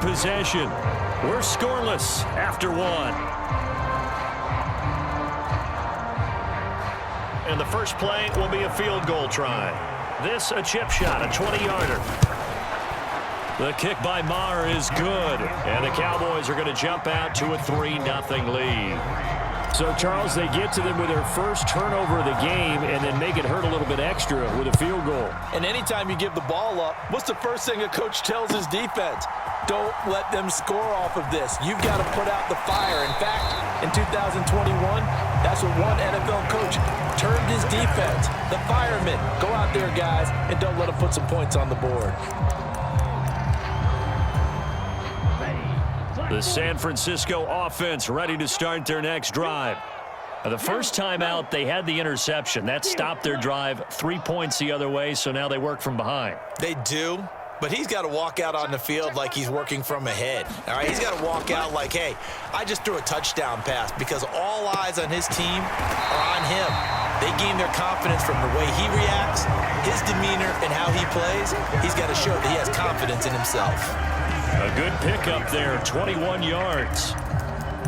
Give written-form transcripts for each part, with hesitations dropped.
possession. We're scoreless after one. And the first play will be a field goal try. This a chip shot, a 20-yarder. The kick by Maher is good. And the Cowboys are going to jump out to a 3-0 lead. So, Charles, they get to them with their first turnover of the game and then make it hurt a little bit extra with a field goal. And anytime you give the ball up, what's the first thing a coach tells his defense? Don't let them score off of this. You've got to put out the fire. In fact, in 2021, that's what one NFL coach termed his defense. The firemen. Go out there, guys, and don't let them put some points on the board. The San Francisco offense ready to start their next drive. The first time out, they had the interception. That stopped their drive 3 points the other way, so now they work from behind. They do, but he's got to walk out on the field like he's working from ahead. All right, he's got to walk out like, hey, I just threw a touchdown pass, because all eyes on his team are on him. They gain their confidence from the way he reacts, his demeanor, and how he plays. He's got to show that he has confidence in himself. A good pickup there, 21 yards.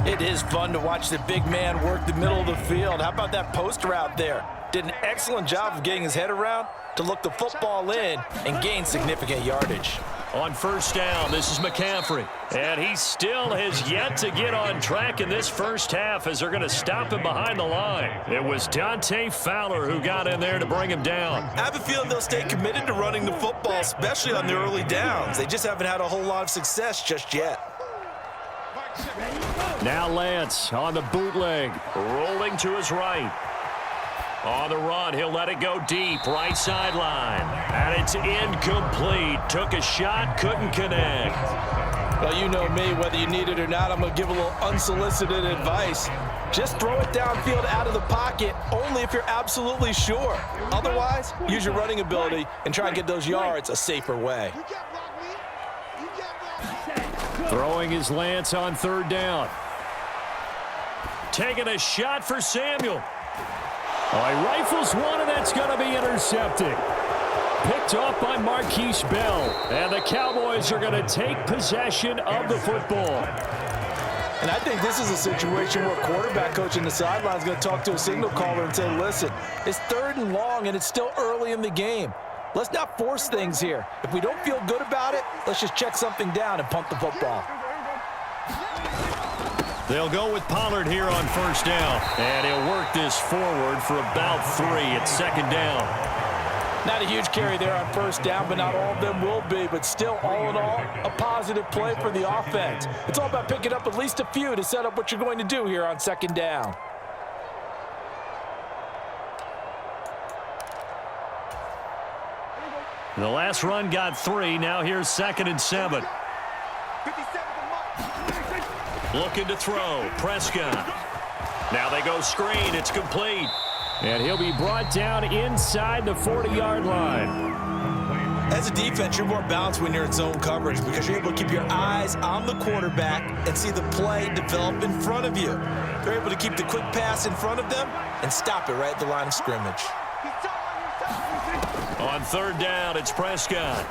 It is fun to watch the big man work the middle of the field. How about that post route there? Did an excellent job of getting his head around to look the football in and gain significant yardage. On first down, this is McCaffrey. And he still has yet to get on track in this first half as they're going to stop him behind the line. It was Dante Fowler who got in there to bring him down. I have a feeling they'll stay committed to running the football, especially on the early downs. They just haven't had a whole lot of success just yet. Now Lance on the bootleg, rolling to his right. On the run, he'll let it go deep, right sideline. And it's incomplete. Took a shot, couldn't connect. Well, you know me, whether you need it or not, I'm going to give a little unsolicited advice. Just throw it downfield out of the pocket, only if you're absolutely sure. Otherwise, use your running ability and try and get those yards a safer way. Throwing his Lance on third down. Taking a shot for Samuel. Oh, he rifles one, and that's going to be intercepted. Picked off by Marquise Bell. And the Cowboys are going to take possession of the football. And I think this is a situation where quarterback coach in the sideline is going to talk to a signal caller and say, listen, it's 3rd and long, and it's still early in the game. Let's not force things here. If we don't feel good about it, let's just check something down and punt the football. They'll go with Pollard here on first down. And he'll work this forward for about 3 at second down. Not a huge carry there on first down, but not all of them will be. But still, all in all, a positive play for the offense. It's all about picking up at least a few to set up what you're going to do here on second down. The last run got 3. Now here's 2nd and 7. Looking to throw. Prescott. Now they go screen. It's complete. And he'll be brought down inside the 40-yard line. As a defense, you're more balanced when you're in zone coverage because you're able to keep your eyes on the quarterback and see the play develop in front of you. You're able to keep the quick pass in front of them and stop it right at the line of scrimmage. On third down, it's Prescott.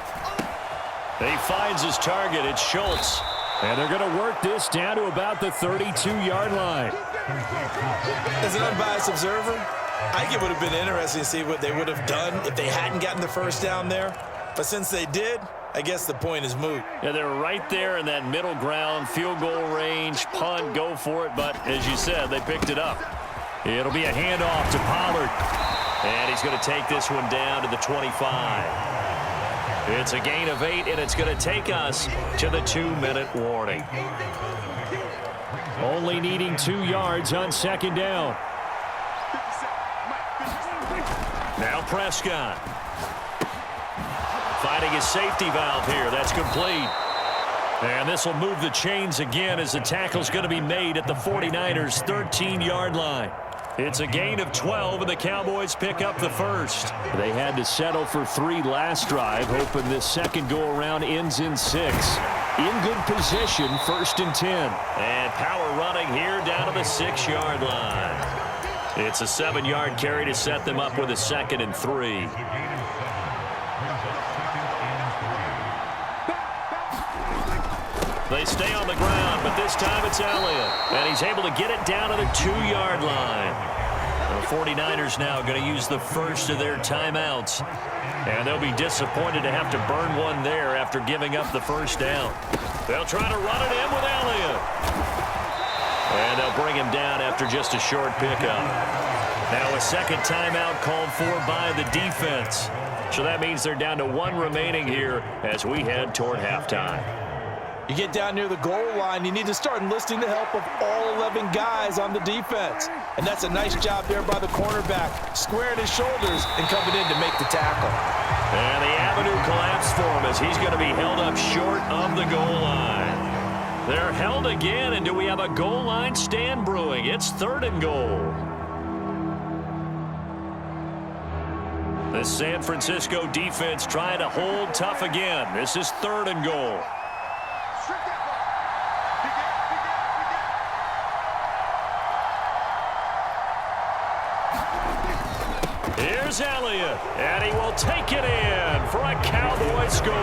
He finds his target. It's Schultz. And they're going to work this down to about the 32-yard line. As an unbiased observer, I think it would have been interesting to see what they would have done if they hadn't gotten the first down there. But since they did, I guess the point is moot. Yeah, they're right there in that middle ground, field goal range, punt, go for it. But as you said, they picked it up. It'll be a handoff to Pollard. And he's going to take this one down to the 25. It's a gain of 8, and it's going to take us to the 2-minute warning. Only needing 2 yards on second down. Now Prescott. Finding his safety valve here. That's complete. And this will move the chains again as the tackle's going to be made at the 49ers' 13-yard line. It's a gain of 12, and the Cowboys pick up the first. They had to settle for 3 last drive, hoping this second go-around ends in 6. In good position, 1st and 10. And power running here down to the 6-yard line. It's a 7-yard carry to set them up with a 2nd and 3. They stay on the ground, but this time it's Elliott. And he's able to get it down to the 2-yard line. The 49ers now going to use the first of their timeouts. And they'll be disappointed to have to burn one there after giving up the first down. They'll try to run it in with Elliott. And they'll bring him down after just a short pickup. Now a second timeout called for by the defense. So that means they're down to one remaining here as we head toward halftime. You get down near the goal line, you need to start enlisting the help of all 11 guys on the defense. And that's a nice job there by the cornerback, squaring his shoulders and coming in to make the tackle. And the avenue collapsed for him as he's going to be held up short of the goal line. They're held again, and do we have a goal line stand brewing? It's 3rd and goal. The San Francisco defense trying to hold tough again. This is 3rd and goal. Here's Elliott, and he will take it in for a Cowboy score.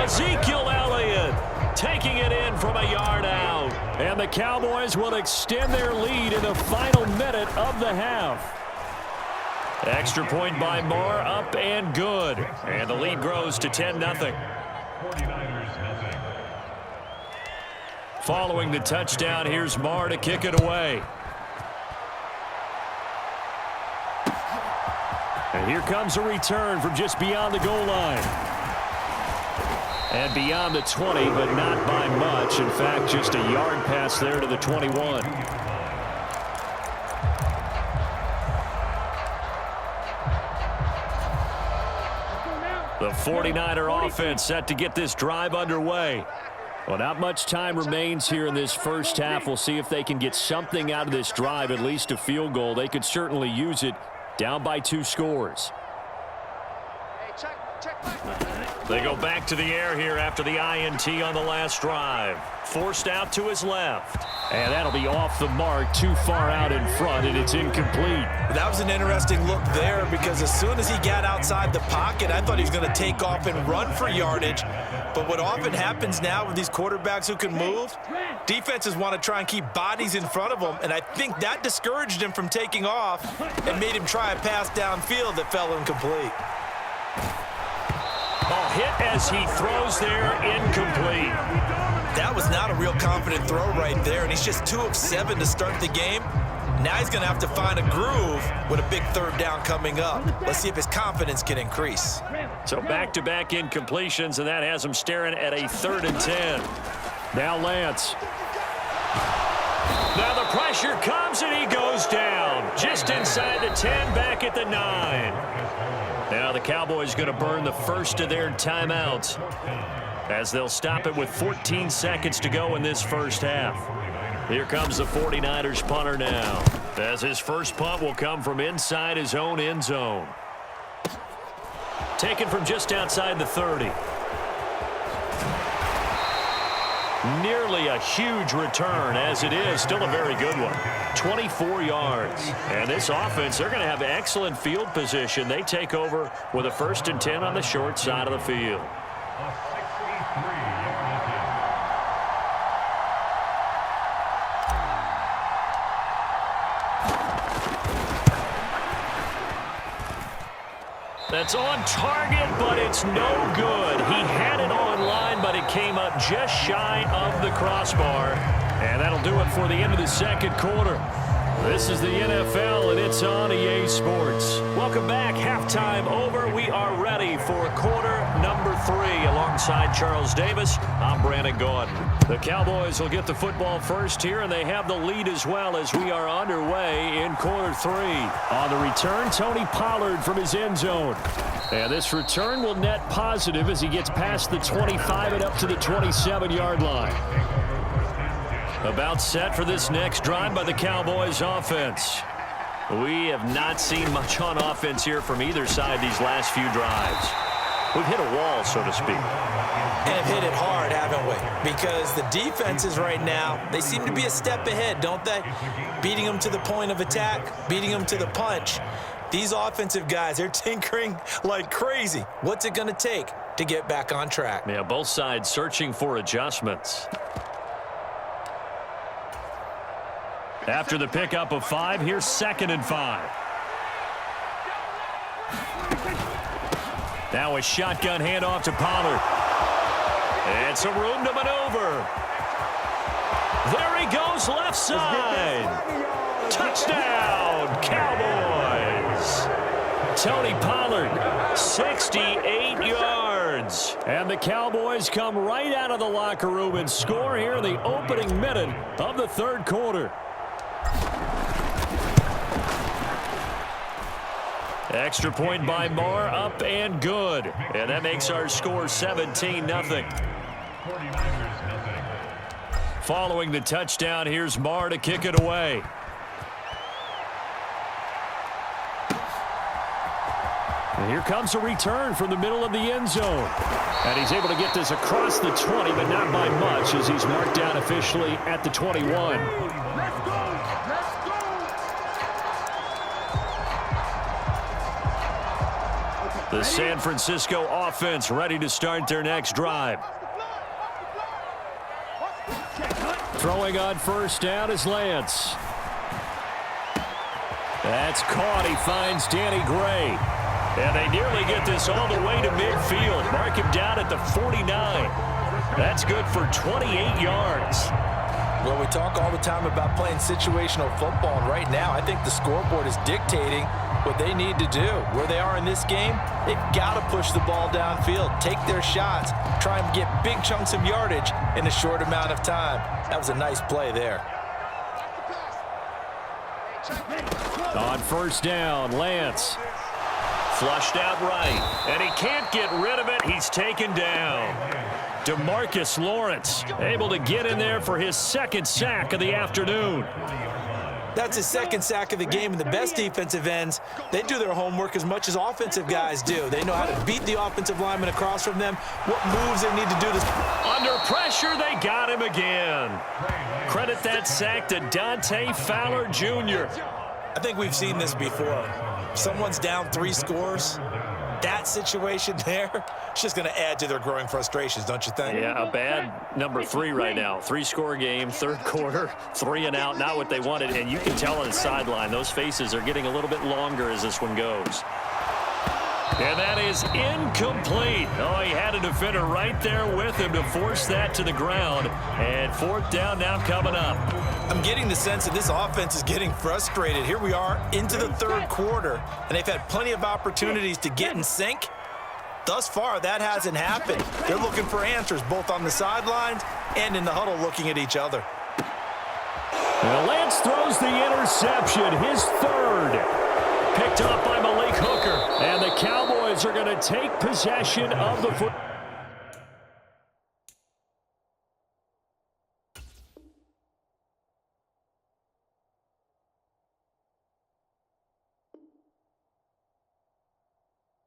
Ezekiel Elliott taking it in from a yard out. And the Cowboys will extend their lead in the final minute of the half. Extra point by Marr, up and good. And the lead grows to 10-0. Following the touchdown, here's Marr to kick it away. And here comes a return from just beyond the goal line. And beyond the 20, but not by much. In fact, just a yard pass there to the 21. The 49er offense set to get this drive underway. Well, not much time remains here in this first half. We'll see if they can get something out of this drive, at least a field goal. They could certainly use it. Down by 2 scores. They go back to the air here after the INT on the last drive. Forced out to his left. And that'll be off the mark, too far out in front, and it's incomplete. That was an interesting look there because as soon as he got outside the pocket, I thought he was going to take off and run for yardage. But what often happens now with these quarterbacks who can move, defenses want to try and keep bodies in front of them, and I think that discouraged him from taking off and made him try a pass downfield that fell incomplete. Ball hit as he throws there, incomplete. That was not a real confident throw right there, and he's just 2 of 7 to start the game. Now he's going to have to find a groove with a big 3rd down coming up. Let's see if his confidence can increase. So back-to-back incompletions, and that has him staring at a 3rd and 10. Now Lance. Now the pressure comes, and he goes down. Just inside the 10, back at the 9. Now the Cowboys going to burn the first of their timeouts as they'll stop it with 14 seconds to go in this first half. Here comes the 49ers punter now, as his first punt will come from inside his own end zone. Taken from just outside the 30. Nearly a huge return, as it is still a very good one. 24 yards. And this offense, they're going to have excellent field position. They take over with a 1st and 10 on the short side of the field. That's on target, but it's no good. He had it on line, but it came up just shy of the crossbar. And that'll do it for the end of the second quarter. This is the NFL, and it's on EA Sports. Welcome back. Halftime over. We are ready for quarter number 3. Alongside Charles Davis, I'm Brandon Gordon. The Cowboys will get the football first here, and they have the lead as well as we are underway in quarter 3. On the return, Tony Pollard from his end zone. And this return will net positive as he gets past the 25 and up to the 27-yard line. About set for this next drive by the Cowboys offense. We have not seen much on offense here from either side these last few drives. We've hit a wall, so to speak. And have hit it hard, haven't we? Because the defenses right now, they seem to be a step ahead, don't they? Beating them to the point of attack, beating them to the punch. These offensive guys, they're tinkering like crazy. What's it going to take? to get back on track. Yeah, both sides searching for adjustments. After the pickup of 5, here's 2nd and 5. Now a shotgun handoff to Pollard. And some room to maneuver. There he goes, left side. Touchdown, Cowboys. Tony Pollard, 68 yards. And the Cowboys come right out of the locker room and score here in the opening minute of the 3rd quarter. Extra point by Marr, up and good. And that makes our score 17-0. Following the touchdown, here's Marr to kick it away. And here comes a return from the middle of the end zone. And he's able to get this across the 20, but not by much, as he's marked down officially at the 21. The San Francisco offense ready to start their next drive. Throwing on 1st down is Lance. That's caught. He finds Danny Gray. And they nearly get this all the way to midfield. Mark him down at the 49. That's good for 28 yards. Well, we talk all the time about playing situational football, and right now I think the scoreboard is dictating what they need to do. Where they are in this game, they've got to push the ball downfield, take their shots, try and get big chunks of yardage in a short amount of time. That was a nice play there. On 1st down, Lance. Flushed out right, and he can't get rid of it. He's taken down. DeMarcus Lawrence able to get in there for his 2nd sack of the afternoon. That's his 2nd sack of the game, and the best defensive ends, they do their homework as much as offensive guys do. They know how to beat the offensive lineman across from them, what moves they need to do. Under pressure, they got him again. Credit that sack to Dante Fowler Jr. I think we've seen this before. Someone's down 3 scores. That situation there, it's just going to add to their growing frustrations, don't you think? Yeah, a bad number 3 right now. 3-score game, 3rd quarter, 3 and out, not what they wanted. And you can tell on the sideline, those faces are getting a little bit longer as this one goes. And that is incomplete. Oh, he had a defender right there with him to force that to the ground. And 4th down now coming up. I'm getting the sense that this offense is getting frustrated. Here we are into the 3rd quarter, and they've had plenty of opportunities to get in sync. Thus far, that hasn't happened. They're looking for answers both on the sidelines and in the huddle looking at each other. Well, Lance throws the interception, his 3rd. Picked up by Malik Hooker. And the Cowboys are going to take possession of the football.